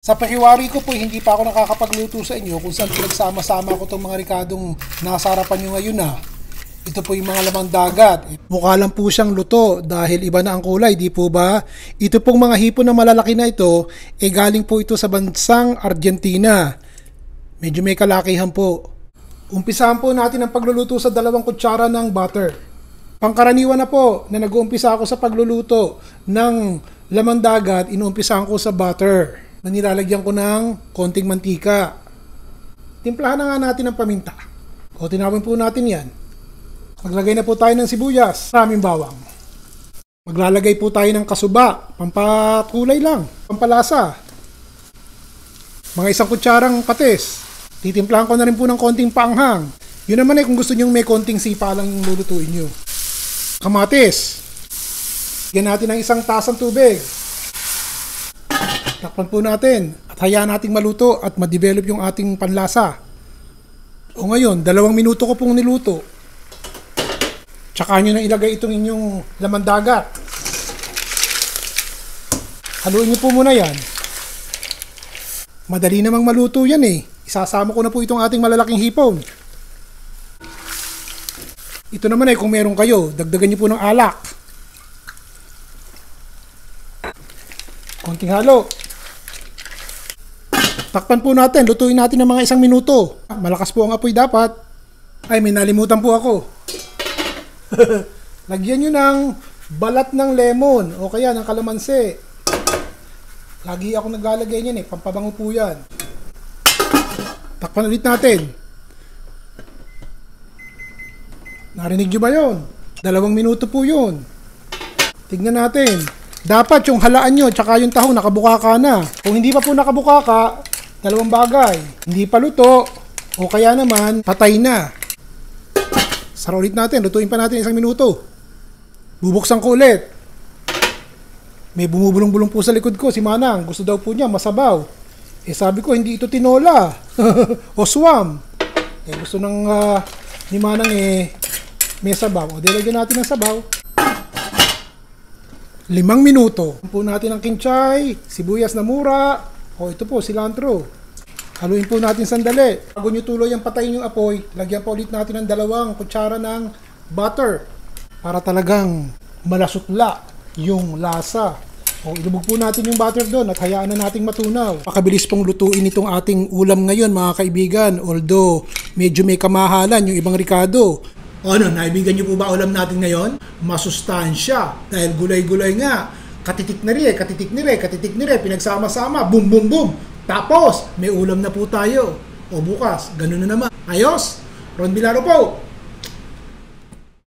Sa pahiwari ko po, hindi pa ako nakakapagluto sa inyo kung saan pinagsama-sama ko itong mga rikadong nasa harapan nyo ngayon na. Ito po yung mga lamang dagat. Mukha lang po siyang luto dahil iba na ang kulay, di po ba? Ito pong mga hipon na malalaki na ito, galing po ito sa bansang Argentina. Medyo may kalakihan po. Umpisahan po natin ang pagluluto sa 2 kutsara ng butter. Pangkaraniwan na po na nag-uumpisa ako sa pagluluto ng lamang dagat, inuumpisahan ko sa butter na nilalagyan ko ng konting mantika. Timplahan na nga natin ng paminta. O tinawin po natin yan. Maglagay na po tayo ng sibuyas, maraming bawang. Maglalagay po tayo ng kasuba, pampakulay lang, pampalasa. Mga 1 kutsarang patis. Titimplahan ko na rin po ng konting paanghang. Yun naman kung gusto nyo may konting sipa lang yung lulutuin nyo. Kamatis. Bigyan natin ng 1 tasang tubig. Takpan po natin at hayaan nating maluto at ma-develop yung ating panlasa. O ngayon, 2 minuto ko pong niluto. Tsaka nyo na ilagay itong inyong laman dagat. Haluin nyo po muna yan. Madali namang maluto yan eh. Isasama ko na po itong ating malalaking hipon. Ito naman kung meron kayo, dagdagan nyo po ng alak. Konting halo. Takpan po natin, lutuin natin ng mga 1 minuto. Malakas po ang apoy dapat. Ay, may nalimutan po ako. Lagyan nyo ng balat ng lemon o kaya ng kalamansi. Lagi ako naglalagay niyan pampabango po yan. Takpan ulit natin. Narinig nyo ba yun? 2 minuto po yun. Tignan natin. Dapat yung halaan nyo tsaka yung tahong nakabukaka na. Kung hindi pa po nakabukaka, 2 bagay. Hindi pa luto o kaya naman patay na. Sara ulit natin. Lutuin pa natin 1 minuto. Bubuksan ko ulit. May bumubulong-bulong po sa likod ko. Si Manang. Gusto daw po niya masabaw. Sabi ko hindi ito tinola. O swam. Gusto ng ni Manang may sabaw. O dilagyan natin ng sabaw. 5 minuto. Po natin ang kinchay, sibuyas na mura. O ito po, cilantro. Haluin po natin sandali. Bago nyo tuloy ang patayin yung apoy, lagyan pa ulit natin ng 2 kutsara ng butter para talagang malasutla yung lasa. O ilubog po natin yung butter doon at hayaan na nating matunaw. Pakabilis pong lutuin itong ating ulam ngayon mga kaibigan. Although medyo may kamahalan yung ibang rikado. O ano, naibigan nyo po ba ulam natin ngayon? Masustansya. Dahil gulay-gulay nga. Katitik na rin, katitik na rin, katitik na rin. Pinagsama-sama. Boom, boom, boom. Tapos, may ulam na po tayo. O bukas, ganun na naman. Ayos? Ron Bilaro po.